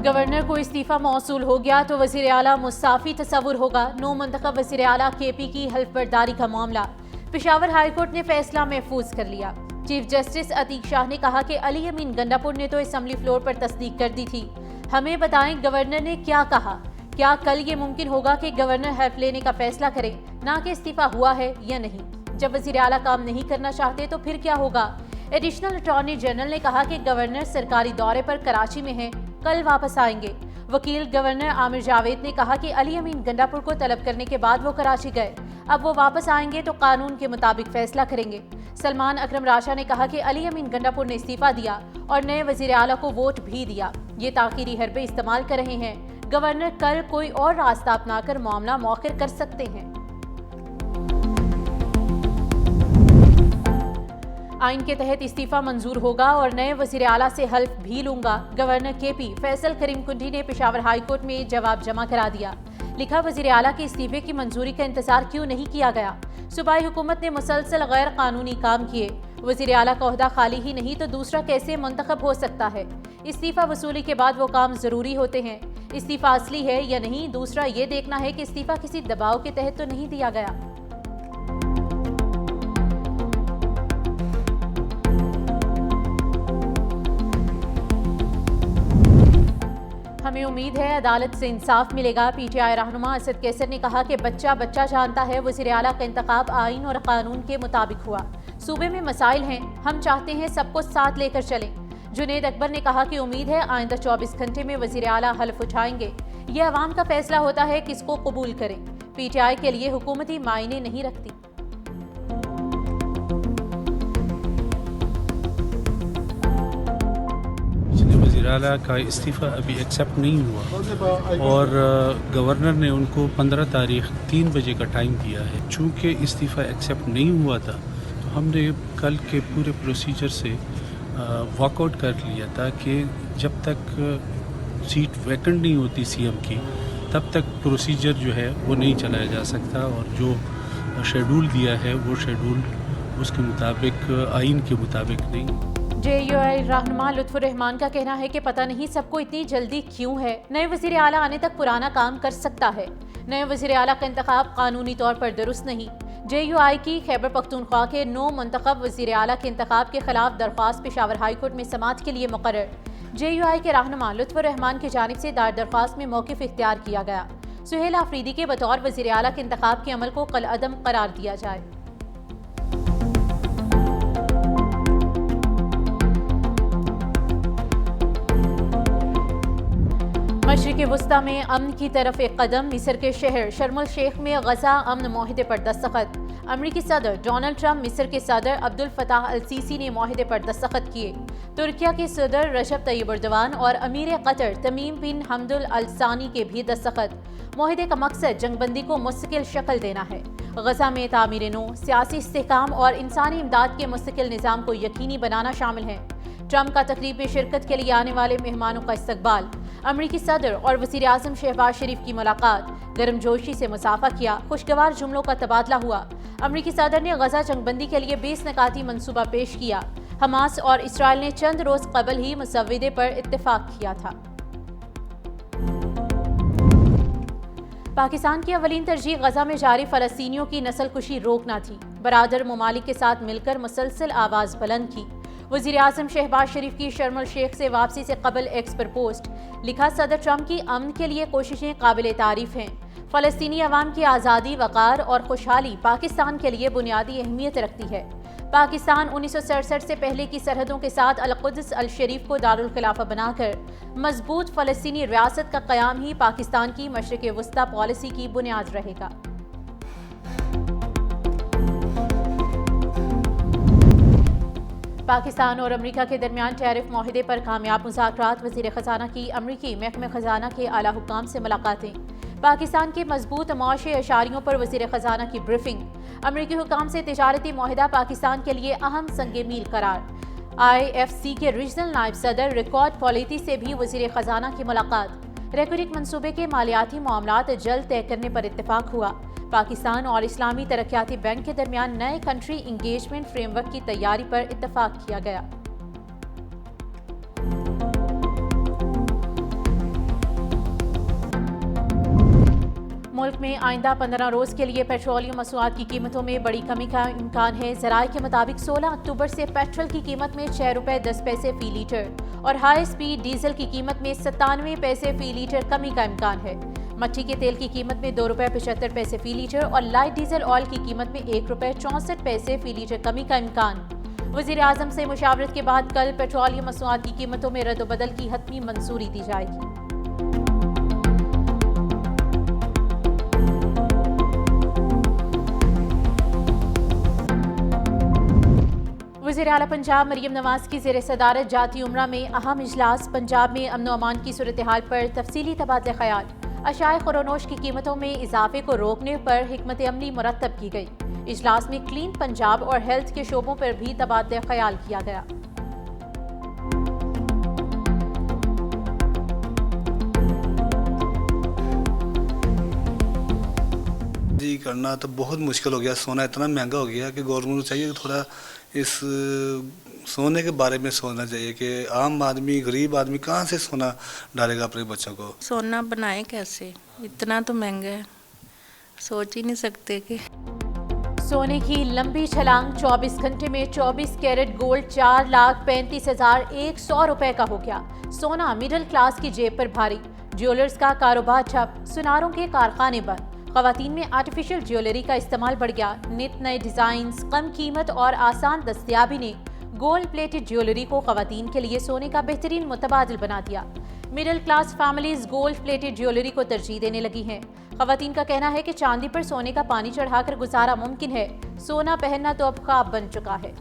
Governor کو استعفیٰ موصول ہو گیا تو وزیر اعلیٰ مستعفی تصور ہوگا، نو منتخب وزیر اعلیٰ کے پی کی حلف برداری کا معاملہ، پشاور ہائی کورٹ نے فیصلہ محفوظ کر لیا۔ چیف جسٹس عتیق شاہ نے کہا کہ علی امین گنڈاپور نے تو اسمبلی فلور پر تصدیق کر دی تھی، ہمیں بتائیں گورنر نے کیا کہا، کیا کل یہ ممکن ہوگا کہ گورنر حلف لینے کا فیصلہ کرے، نہ کہ استعفیٰ ہوا ہے یا نہیں؟ جب وزیر اعلیٰ کام نہیں کرنا چاہتے تو پھر کیا ہوگا؟ ایڈیشنل اٹارنی جنرل نے کہا کہ گورنر سرکاری دورے پر کراچی میں ہیں، کل واپس آئیں گے۔ وکیل گورنر عامر جاوید نے کہا کہ علی امین گنڈاپور کو طلب کرنے کے بعد وہ کراچی گئے، اب وہ واپس آئیں گے تو قانون کے مطابق فیصلہ کریں گے۔ سلمان اکرم راشا نے کہا کہ علی امین گنڈاپور نے استعفیٰ دیا اور نئے وزیر اعلیٰ کو ووٹ بھی دیا، یہ تاخیری حربے استعمال کر رہے ہیں، گورنر کل کوئی اور راستہ اپنا کر معاملہ مؤخر کر سکتے ہیں۔ آئین کے تحت استعفیٰ منظور ہوگا اور نئے وزیر اعلیٰ سے حلف بھی لوں گا، گورنر کے پی فیصل کریم کنڈی نے پشاور ہائی کورٹ میں جواب جمع کرا دیا۔ لکھا، وزیر اعلیٰ کے استعفے کی منظوری کا انتظار کیوں نہیں کیا گیا؟ صوبائی حکومت نے مسلسل غیر قانونی کام کیے، وزیر اعلیٰ کا عہدہ خالی ہی نہیں تو دوسرا کیسے منتخب ہو سکتا ہے؟ استعفیٰ وصولی کے بعد وہ کام ضروری ہوتے ہیں، استعفیٰ اصلی ہے یا نہیں، دوسرا یہ دیکھنا ہے کہ استعفیٰ کسی دباؤ کے تحت تو نہیں دیا گیا۔ ہمیں امید ہے عدالت سے انصاف ملے گا، پی ٹی آئی رہنما اسد کیسر نے کہا کہ بچہ جانتا ہے وزیر اعلیٰ کا انتخاب آئین اور قانون کے مطابق ہوا، صوبے میں مسائل ہیں، ہم چاہتے ہیں سب کو ساتھ لے کر چلیں۔ جنید اکبر نے کہا کہ امید ہے آئندہ 24 گھنٹے میں وزیر اعلیٰ حلف اٹھائیں گے، یہ عوام کا فیصلہ ہوتا ہے کس کو قبول کریں، پی ٹی آئی کے لیے حکومتی معنی نہیں رکھتی۔ وزیر اعلیٰ کا استعفیٰ ابھی ایکسیپٹ نہیں ہوا اور گورنر نے ان کو 15 تاریخ 3 بجے کا ٹائم دیا ہے۔ چونکہ استعفیٰ ایکسیپٹ نہیں ہوا تھا تو ہم نے کل کے پورے پروسیجر سے واک آؤٹ کر لیا تھا کہ جب تک سیٹ ویکنٹ نہیں ہوتی سی ایم کی تب تک پروسیجر جو ہے وہ نہیں چلایا جا سکتا، اور جو شیڈول دیا ہے وہ شیڈول اس کے مطابق آئین کے مطابق نہیں۔ جے یو آئی رہنما لطف الرحمان کا کہنا ہے کہ پتہ نہیں سب کو اتنی جلدی کیوں ہے، نئے وزیر اعلیٰ آنے تک پرانا کام کر سکتا ہے، نئے وزیر اعلیٰ کا انتخاب قانونی طور پر درست نہیں۔ جے یو آئی کی خیبر پختونخوا کے 9 منتخب وزیر اعلیٰ کے انتخاب کے خلاف درخواست پشاور ہائی کورٹ میں سماعت کے لیے مقرر۔ جے یو آئی کے رہنما لطف الرحمان کی جانب سے دائر درخواست میں موقف اختیار کیا گیا، سہیل آفریدی کے بطور وزیر اعلیٰ کے انتخاب کے عمل کو کالعدم قرار دیا جائے۔ مشرق وسطی میں امن کی طرف ایک قدم، مصر کے شہر شرم الشیخ میں غزہ امن معاہدے پر دستخط، امریکی صدر ڈونلڈ ٹرمپ، مصر کے صدر عبد الفتاح السیسی نے معاہدے پر دستخط کیے، ترکیہ کے صدر رجب طیب ایردوان اور امیر قطر تمیم بن حمد الثانی کے بھی دستخط۔ معاہدے کا مقصد جنگ بندی کو مستقل شکل دینا ہے، غزہ میں تعمیر نو، سیاسی استحکام اور انسانی امداد کے مستقل نظام کو یقینی بنانا شامل ہے۔ ٹرمپ کا تقریب میں شرکت کے لیے آنے والے مہمانوں کا استقبال، امریکی صدر اور وزیر اعظم شہباز شریف کی ملاقات، گرم جوشی سے مصافحہ کیا، خوشگوار جملوں کا تبادلہ ہوا۔ امریکی صدر نے غزہ جنگ بندی کے لیے 20 نکاتی منصوبہ پیش کیا، حماس اور اسرائیل نے چند روز قبل ہی مسودے پر اتفاق کیا تھا۔ پاکستان کی اولین ترجیح غزہ میں جاری فلسطینیوں کی نسل کشی روکنا تھی، برادر ممالک کے ساتھ مل کر مسلسل آواز بلند کی۔ وزیر اعظم شہباز شریف کی شرم الشیخ سے واپسی سے قبل ایکس پر پوسٹ، لکھا، صدر ٹرمپ کی امن کے لیے کوششیں قابل تعریف ہیں، فلسطینی عوام کی آزادی، وقار اور خوشحالی پاکستان کے لیے بنیادی اہمیت رکھتی ہے۔ پاکستان 1967 سے پہلے کی سرحدوں کے ساتھ القدس الشریف کو دارالخلافہ بنا کر مضبوط فلسطینی ریاست کا قیام ہی پاکستان کی مشرق وسطی پالیسی کی بنیاد رہے گا۔ پاکستان اور امریکہ کے درمیان ٹیرف معاہدے پر کامیاب مذاکرات، وزیر خزانہ کی امریکی محکمہ خزانہ کے اعلیٰ حکام سے ملاقاتیں، پاکستان کے مضبوط معاشی اشاریوں پر وزیر خزانہ کی بریفنگ، امریکی حکام سے تجارتی معاہدہ پاکستان کے لیے اہم سنگ میل قرار، آئی ایف سی کے ریجنل نائب صدر ریکارڈ پولیتی سے بھی وزیر خزانہ کی ملاقات، ریکوریک منصوبے کے مالیاتی معاملات جلد طے کرنے پر اتفاق ہوا، پاکستان اور اسلامی ترقیاتی بینک کے درمیان نئے کنٹری انگیجمنٹ فریم ورک کی تیاری پر اتفاق کیا گیا۔ ملک میں آئندہ 15 روز کے لیے پیٹرولیم مصنوعات کی قیمتوں میں بڑی کمی کا امکان ہے۔ ذرائع کے مطابق 16 اکتوبر سے پیٹرول کی قیمت میں 6 روپے 10 پیسے فی لیٹر اور ہائی سپیڈ ڈیزل کی قیمت میں 97 پیسے فی لیٹر کمی کا امکان ہے۔ مٹی کے تیل کی قیمت میں 2 روپے 75 پیسے فی لیٹر اور لائٹ ڈیزل آئل کی قیمت میں 1 روپے 64 پیسے فی لیٹر کمی کا امکان۔ وزیر اعظم سے مشاورت کے بعد کل پیٹرولیم مصنوعات کی قیمتوں میں رد و بدل کی حتمی منظوری دی جائے گی۔ وزیر اعلیٰ پنجاب مریم نواز کی زیر صدارت جاتی عمرہ میں اہم اجلاس۔ پنجاب میں امن و امان کی صورتحال پر تفصیلی تبادلہ خیال۔ اشیاء خورونوش کی قیمتوں میں اضافے کو روکنے پر حکمت عملی مرتب کی گئی۔ اجلاس میں کلین پنجاب اور ہیلتھ کے شعبوں پر بھی تبادلہ خیال کیا گیا۔ کرنا تو بہت مشکل ہو گیا، سونا اتنا مہنگا ہو گیا کہ گورنمنٹ کو چاہیے کہ تھوڑا اس سونے کے بارے میں سوچنا چاہیے کہ عام آدمی غریب آدمی کہاں سے سونا ڈالے گا اپنے بچوں کو۔ سونا بنائے کیسے، اتنا تو مہنگا ہے، سوچ ہی نہیں سکتے کہ سونے کی لمبی چھلانگ، 24 گھنٹے میں 24 کیرٹ گولڈ 4,35,100 روپے کا ہو گیا۔ سونا مڈل کلاس کی جیب پر بھاری، جیولرز کا کاروبار ٹھپ، سناروں کے کارخانے بند۔ خواتین میں آرٹیفیشل جیولری کا استعمال بڑھ گیا۔ نت نئے ڈیزائنز، کم قیمت اور آسان دستیابی نے گولڈ پلیٹڈ جیولری کو خواتین کے لیے سونے کا بہترین متبادل بنا دیا۔ Middle class families gold plated jewellery کو ترجیح دینے لگی ہیں۔ خواتین کا کہنا ہے کہ چاندی پر سونے کا پانی چڑھا کر گزارا ممکن ہے، سونا پہننا تو اب خواب بن چکا ہے۔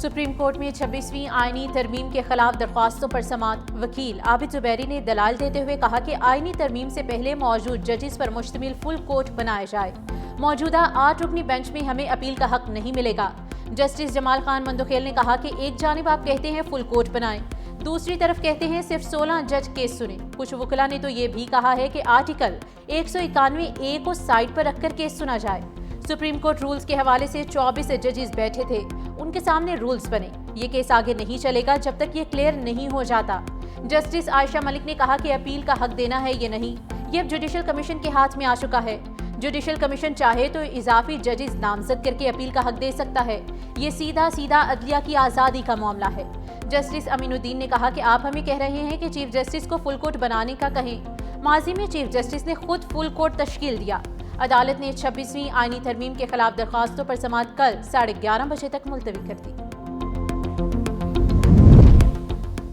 سپریم کورٹ میں 26ویں آئینی ترمیم کے خلاف درخواستوں پر سماعت۔ وکیل عابد زبیری نے دلائل دیتے ہوئے کہا کہ آئینی ترمیم سے پہلے موجود ججز پر مشتمل فل کورٹ بنایا جائے۔ موجودہ 8 رکنی بینچ میں ہمیں اپیل کا حق نہیں ملے گا۔ جسٹس جمال خان مندوخیل نے کہا کہ ایک جانب آپ کہتے ہیں فل کورٹ بنائیں، دوسری طرف کہتے ہیں صرف 16 جج کیس سنیں۔ کچھ وکلا نے تو یہ بھی کہا ہے کہ آرٹیکل 191A کو سائٹ پر رکھ کر کیس سنا جائے۔ سپریم کورٹ رولز کے حوالے سے 24 ججز بیٹھے تھے، ان کے سامنے رولز بنے۔ یہ کیس آگے نہیں چلے گا جب تک یہ کلیئر نہیں ہو جاتا۔ جسٹس عائشہ ملک نے کہا کہ اپیل کا حق دینا ہے یہ نہیں، یہ اب جوڈیشل کمیشن کے ہاتھ میں آ چکا ہے۔ جوڈیشل کمیشن چاہے تو اضافی ججز نامزد کر کے اپیل کا حق دے سکتا ہے۔ یہ سیدھا عدلیہ کی آزادی کا معاملہ ہے۔ جسٹس امین الدین نے کہا کہ آپ ہمیں کہہ رہے ہیں کہ چیف جسٹس کو فل کورٹ بنانے کا کہیں، ماضی میں چیف جسٹس نے خود فل کورٹ تشکیل دیا۔ عدالت نے 26ویں آئینی ترمیم کے خلاف درخواستوں پر سماعت کل 11:30 بجے تک ملتوی کر دی۔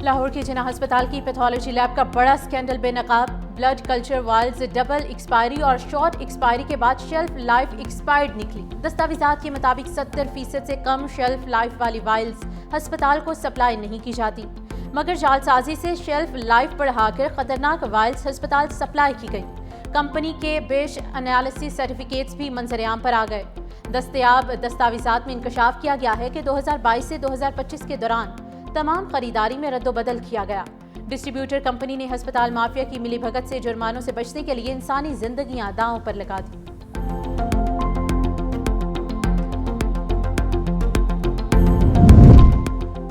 لاہور کے جناح ہسپتال کی پیتھولوجی لیب کا بڑا سکینڈل بے نقاب۔ Blood culture vials double expiry اور شارٹ ایکسپائری کے بعد شیلف لائف ایکسپائرڈ نکلی۔ دستاویزات کے مطابق 70% سے کم شیلف لائف والی وائلز ہسپتال کو سپلائی نہیں کی جاتی، مگر جعل سازی سے شیلف لائف بڑھا کر خطرناک وائلز ہسپتال سپلائی کی گئی۔ کمپنی کے بیش انالیسس سرٹیفکیٹس بھی منظر عام پر آ گئے۔ دستیاب دستاویزات میں انکشاف کیا گیا ہے کہ 2022 سے 2025 کے دوران تمام خریداری میں رد و بدل کیا گیا۔ ڈسٹریبیوٹر کمپنی نے ہسپتال مافیا کی ملی بھگت سے جرمانوں سے بچنے کے لیے انسانی زندگیاں داؤں پر لگا دی۔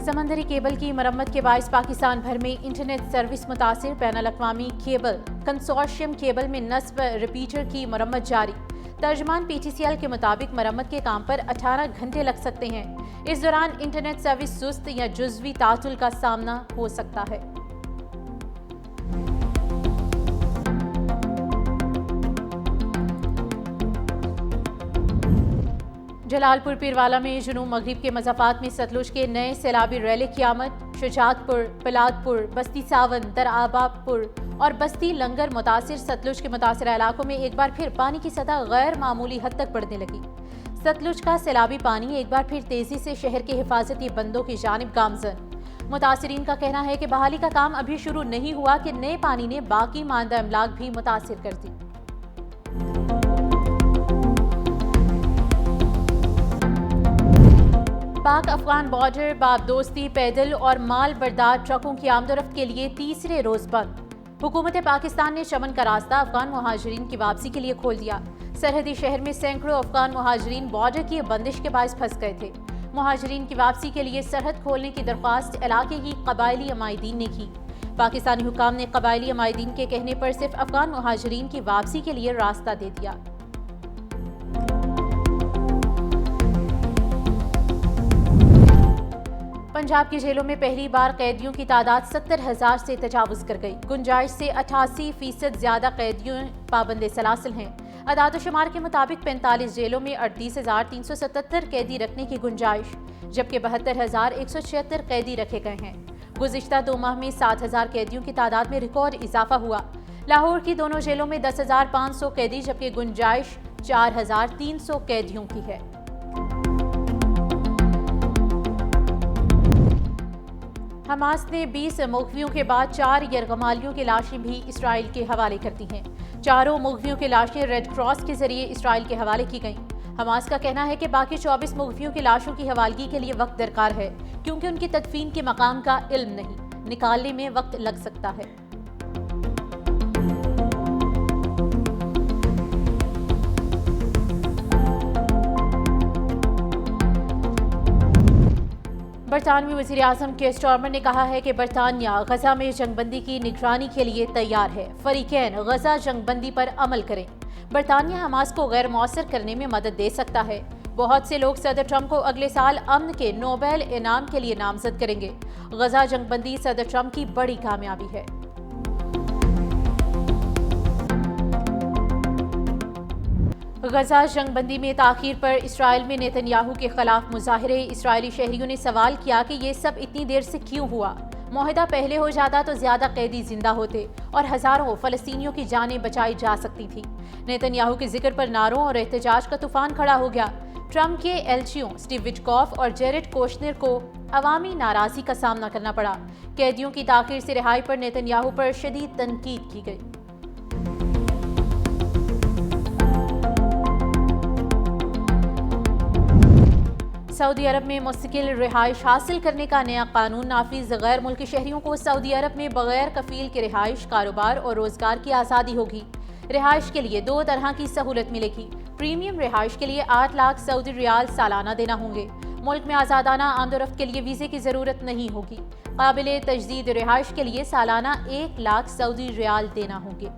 سمندری کیبل کی مرمت کے باعث پاکستان بھر میں انٹرنیٹ سروس متاثر۔ بین الاقوامی کیبل کنسورشیم کیبل میں نصب ریپیٹر کی مرمت جاری۔ ترجمان PTCL کے مطابق مرمت کے کام پر 18 گھنٹے لگ سکتے ہیں۔ اس دوران انٹرنیٹ سروس سست یا جزوی تعطل کا سامنا ہو سکتا ہے۔ جلال پور پیروالا میں جنوب مغرب کے مضافات میں ستلج کے نئے سیلابی ریلے کی آمد۔ شجاعت پور، پلاد پور، بستی ساون، درآباد پور اور بستی لنگر متاثر ستلج کے متاثرہ علاقوں میں ایک بار پھر پانی کی سطح غیر معمولی حد تک بڑھنے لگی۔ ستلج کا سیلابی پانی ایک بار پھر تیزی سے شہر کے حفاظتی بندوں کی جانب گامزن۔ متاثرین کا کہنا ہے کہ بحالی کا کام ابھی شروع نہیں ہوا کہ نئے پانی نے باقی ماندہ املاک بھی متاثر کر دی۔ پاک افغان بارڈر باب دوستی پیدل اور مال بردار ٹرکوں کی آمد و رفت کے لیے تیسرے روز بند۔ حکومت پاکستان نے چمن کا راستہ افغان مہاجرین کی واپسی کے لیے کھول دیا۔ سرحدی شہر میں سینکڑوں افغان مہاجرین بارڈر کی بندش کے باعث پھنس گئے تھے۔ مہاجرین کی واپسی کے لیے سرحد کھولنے کی درخواست علاقے کی قبائلی عمائدین نے کی۔ پاکستانی حکام نے قبائلی عمائدین کے کہنے پر صرف افغان مہاجرین کی واپسی کے لیے راستہ دے دیا۔ پنجاب کی جیلوں میں پہلی بار قیدیوں کی تعداد 70,000 سے تجاوز کر گئی۔ گنجائش سے 88% زیادہ قیدیوں پابند سلاسل ہیں۔ اعداد و شمار کے مطابق 45 جیلوں میں 38,377 قیدی رکھنے کی گنجائش، جبکہ 72,176 قیدی رکھے گئے ہیں۔ گزشتہ 2 ماہ میں 7,000 قیدیوں کی تعداد میں ریکارڈ اضافہ ہوا۔ لاہور کی دونوں جیلوں میں 10,500 قیدی جبکہ گنجائش 4,300 قیدیوں کی ہے۔ حماس نے 20 مغویوں کے بعد 4 یرغمالیوں کی لاشیں بھی اسرائیل کے حوالے کر دی ہیں۔ چاروں مغویوں کی لاشیں ریڈ کراس کے ذریعے اسرائیل کے حوالے کی گئیں۔ حماس کا کہنا ہے کہ باقی 24 مغویوں کی لاشوں کی حوالگی کے لیے وقت درکار ہے، کیونکہ ان کی تدفین کے مقام کا علم نہیں، نکالنے میں وقت لگ سکتا ہے۔ برطانوی وزیر اعظم کیئر سٹارمر نے کہا ہے کہ برطانیہ غزہ میں جنگ بندی کی نگرانی کے لیے تیار ہے۔ فریقین غزہ جنگ بندی پر عمل کریں۔ برطانیہ حماس کو غیر مؤثر کرنے میں مدد دے سکتا ہے۔ بہت سے لوگ صدر ٹرمپ کو اگلے سال امن کے نوبل انعام کے لیے نامزد کریں گے۔ غزہ جنگ بندی صدر ٹرمپ کی بڑی کامیابی ہے۔ غزہ جنگ بندی میں تاخیر پر اسرائیل میں نیتن یاہو کے خلاف مظاہرے۔ اسرائیلی شہریوں نے سوال کیا کہ یہ سب اتنی دیر سے کیوں ہوا؟ معاہدہ پہلے ہو جاتا تو زیادہ قیدی زندہ ہوتے اور ہزاروں فلسطینیوں کی جانیں بچائی جا سکتی تھی۔ نیتن یاہو کے ذکر پر نعروں اور احتجاج کا طوفان کھڑا ہو گیا۔ ٹرمپ کے ایلچیوں سٹیو وٹکوف اور جیرڈ کوشنر کو عوامی ناراضی کا سامنا کرنا پڑا۔ قیدیوں کی تاخیر سے رہائی پر نیتن یاہو پر شدید تنقید کی گئی۔ سعودی عرب میں مستقل رہائش حاصل کرنے کا نیا قانون نافذ۔ غیر ملکی شہریوں کو سعودی عرب میں بغیر کفیل کے رہائش، کاروبار اور روزگار کی آزادی ہوگی۔ رہائش کے لیے 2 طرح کی سہولت ملے گی۔ پریمیم رہائش کے لیے 8 لاکھ سعودی ریال سالانہ دینا ہوں گے۔ ملک میں آزادانہ آمد و رفت کے لیے ویزے کی ضرورت نہیں ہوگی۔ قابل تجدید رہائش کے لیے سالانہ 1 لاکھ سعودی ریال دینا ہوں گے۔